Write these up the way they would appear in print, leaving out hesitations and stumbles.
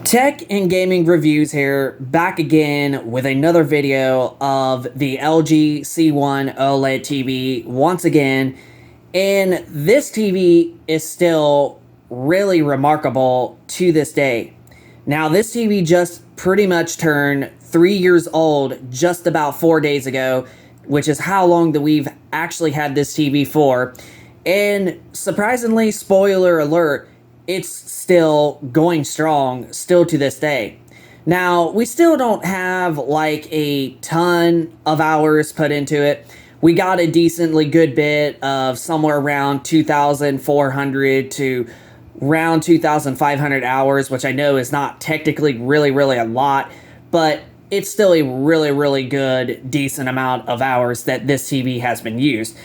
Tech and gaming reviews here, back again with another video of the LG C1 OLED TV once again. And this TV is still really remarkable to this day. Now, this TV just pretty much turned 3 years old just about 4 days ago, which is how long that we've actually had this TV for. And surprisingly, spoiler alert, it's still going strong, still to this day. Now, we still don't have like a ton of hours put into it. We got a decently good bit of somewhere around 2,400 to around 2,500 hours, which I know is not technically really a lot, but it's still a really good, decent amount of hours that this TV has been used.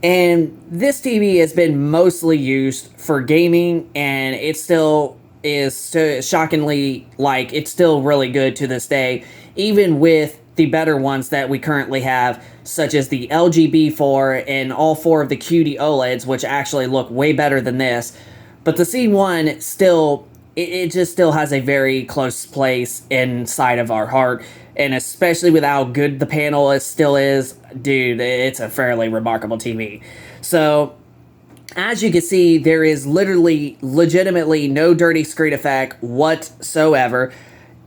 And this TV has been mostly used for gaming, and it still is shockingly, like, it's still really good to this day, even with the better ones that we currently have, such as the LG B4 and all four of the QD OLEDs, which actually look way better than this. But the C1 still, it just still has a very close place inside of our heart. And especially with how good the panel still is, dude, it's a fairly remarkable TV. So, as you can see, there is legitimately no dirty screen effect whatsoever.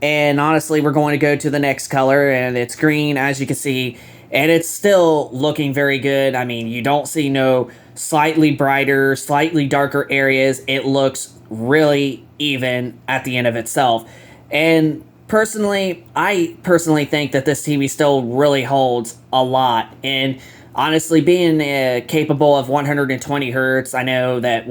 And honestly, we're going to go to the next color, and it's green, as you can see. And it's still looking very good. I mean, you don't see no slightly brighter, slightly darker areas. It looks really even at the end of itself. And I personally think that this TV still really holds a lot. And honestly, being capable of 120 hertz, I know that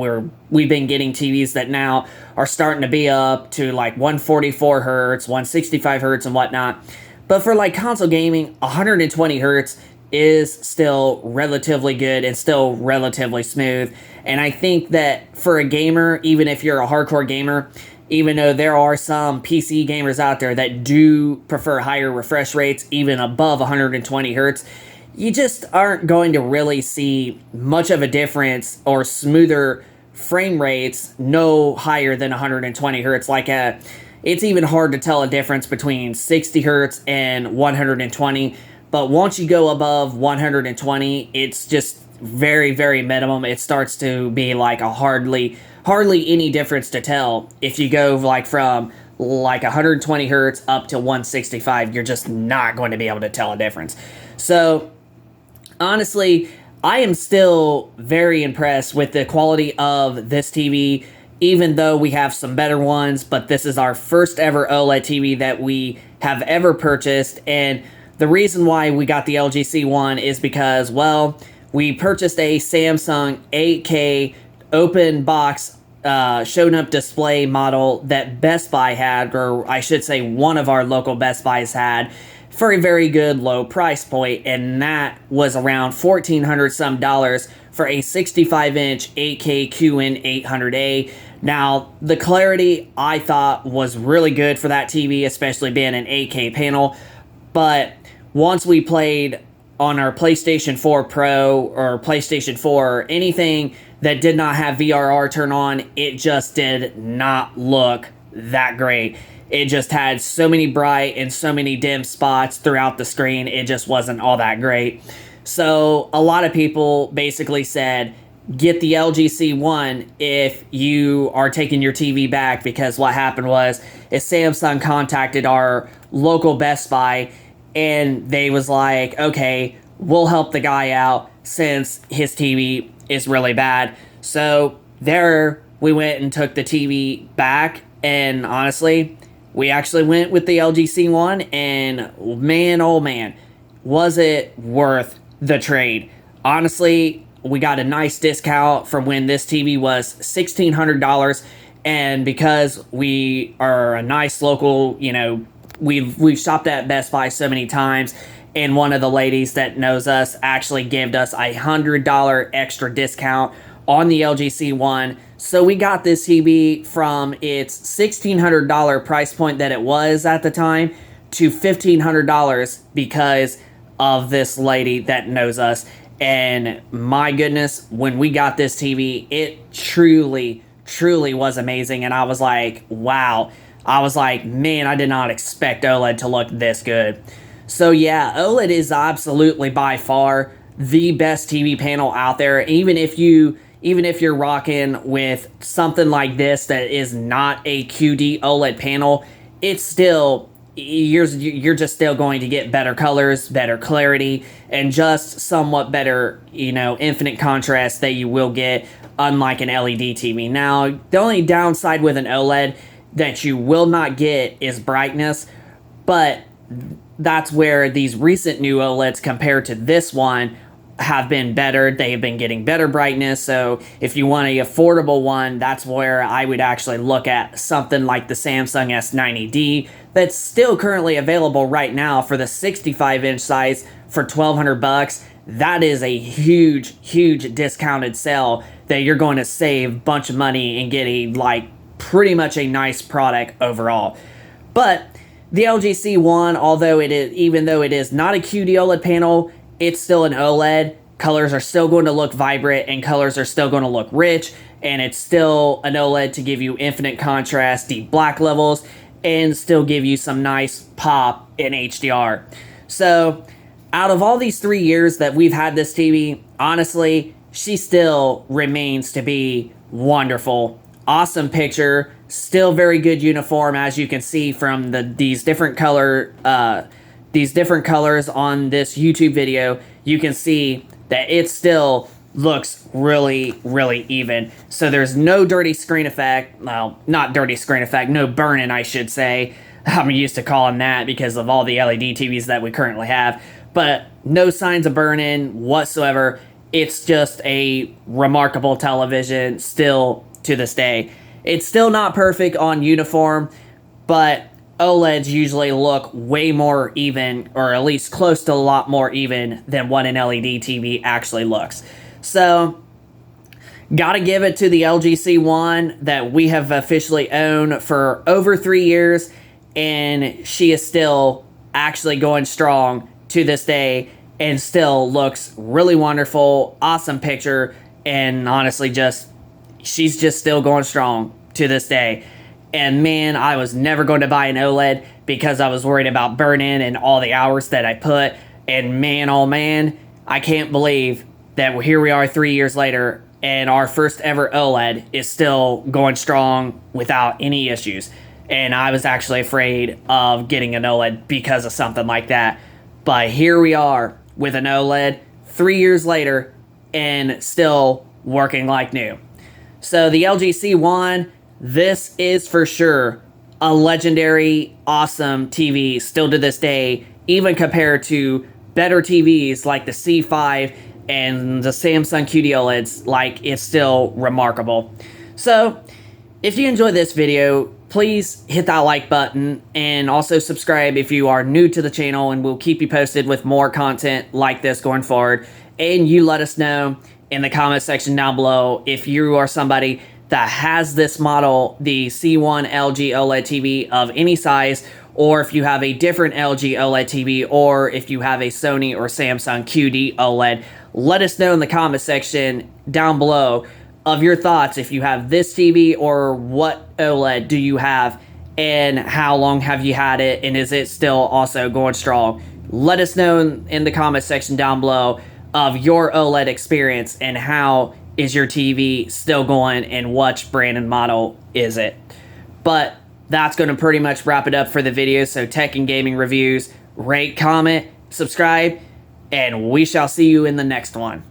we've been getting TVs that now are starting to be up to like 144 hertz, 165 hertz, and whatnot. But for like console gaming, 120 hertz is still relatively good and still relatively smooth. And I think that for a gamer, even if you're a hardcore gamer, even though there are some PC gamers out there that do prefer higher refresh rates, even above 120 hertz, you just aren't going to really see much of a difference or smoother frame rates no higher than 120 hertz. It's even hard to tell a difference between 60 hertz and 120, but once you go above 120, it's just very minimum. It starts to be like a hardly any difference to tell. If you go like from like 120 hertz up to 165, you're just not going to be able to tell a difference. So honestly, I am still very impressed with the quality of this TV, even though we have some better ones, but this is our first ever OLED TV that we have ever purchased. And the reason why we got the LG C1 is because, well, we purchased a Samsung 8K open box shown up display model that Best Buy had, or I should say one of our local Best Buys had, for a very good low price point, and that was around $1,400 some dollars for a 65-inch 8K QN 800A. Now, the clarity I thought was really good for that TV, especially being an 8K panel, but once we played on our PlayStation 4 Pro or PlayStation 4 or anything that did not have VRR turn on, it just did not look that great. It just had so many bright and so many dim spots throughout the screen. It just wasn't all that great. So a lot of people basically said, get the LG C1 if you are taking your TV back, because what happened was Samsung contacted our local Best Buy and they was like, okay, we'll help the guy out since his TV is really bad. So there we went and took the TV back, and honestly, we actually went with the LG C1, and man, oh man, was it worth the trade. Honestly, we got a nice discount from when this TV was $1,600, and because we are a nice local, we've shopped at Best Buy so many times, and one of the ladies that knows us actually gave us a $100 extra discount on the LG C1. So we got this TV from its $1,600 price point that it was at the time to $1,500 because of this lady that knows us. And my goodness, when we got this TV, it truly was amazing. And I was like, wow, I was like, man, I did not expect OLED to look this good. So yeah, OLED is absolutely by far the best TV panel out there. Even if you're rocking with something like this that is not a QD OLED panel, it's still, you're just still going to get better colors, better clarity, and just somewhat better, infinite contrast that you will get unlike an LED TV. Now, the only downside with an OLED that you will not get is brightness, but that's where these recent new OLEDs compared to this one have been better. They have been getting better brightness. So if you want an affordable one, that's where I would actually look at something like the Samsung S90D that's still currently available right now for the 65-inch size for $1,200. That is a huge discounted sale that you're going to save a bunch of money and get pretty much a nice product overall. But the LG C1, even though it is not a QD OLED panel, it's still an OLED. Colors are still going to look vibrant and colors are still going to look rich, and it's still an OLED to give you infinite contrast, deep black levels, and still give you some nice pop in HDR. So out of all these 3 years that we've had this TV, honestly, she still remains to be wonderful. Awesome picture, still very good uniform, as you can see from these different colors on this YouTube video. You can see that it still looks really even. So there's no dirty screen effect. Well, not dirty screen effect, no burn-in, I should say. I'm used to calling that because of all the LED TVs that we currently have. But no signs of burn-in whatsoever. It's just a remarkable television still to this day. It's still not perfect on uniform, but OLEDs usually look way more even, or at least close to a lot more even than what an LED TV actually looks. So, gotta give it to the LG C1 that we have officially owned for over 3 years, and she is still actually going strong to this day and still looks really wonderful, awesome picture, and honestly she's just still going strong to this day. And man, I was never going to buy an OLED because I was worried about burn-in and all the hours that I put. And man, oh man, I can't believe that here we are 3 years later and our first ever OLED is still going strong without any issues. And I was actually afraid of getting an OLED because of something like that. But here we are with an OLED 3 years later and still working like new. So the LG C1, this is for sure a legendary, awesome TV still to this day, even compared to better TVs like the C5 and the Samsung QD OLEDs. It's still remarkable. So, if you enjoyed this video, please hit that like button and also subscribe if you are new to the channel, and we'll keep you posted with more content like this going forward. And you let us know in the comment section down below if you are somebody that has this model, the C1 LG OLED TV of any size, or if you have a different LG OLED TV, or if you have a Sony or Samsung QD OLED. Let us know in the comment section down below of your thoughts if you have this TV, or what OLED do you have and how long have you had it, and is it still also going strong? Let us know in the comment section down below of your OLED experience and how is your TV still going and what brand and model is it. But that's going to pretty much wrap it up for the video. So tech and gaming reviews, rate, comment, subscribe, and we shall see you in the next one.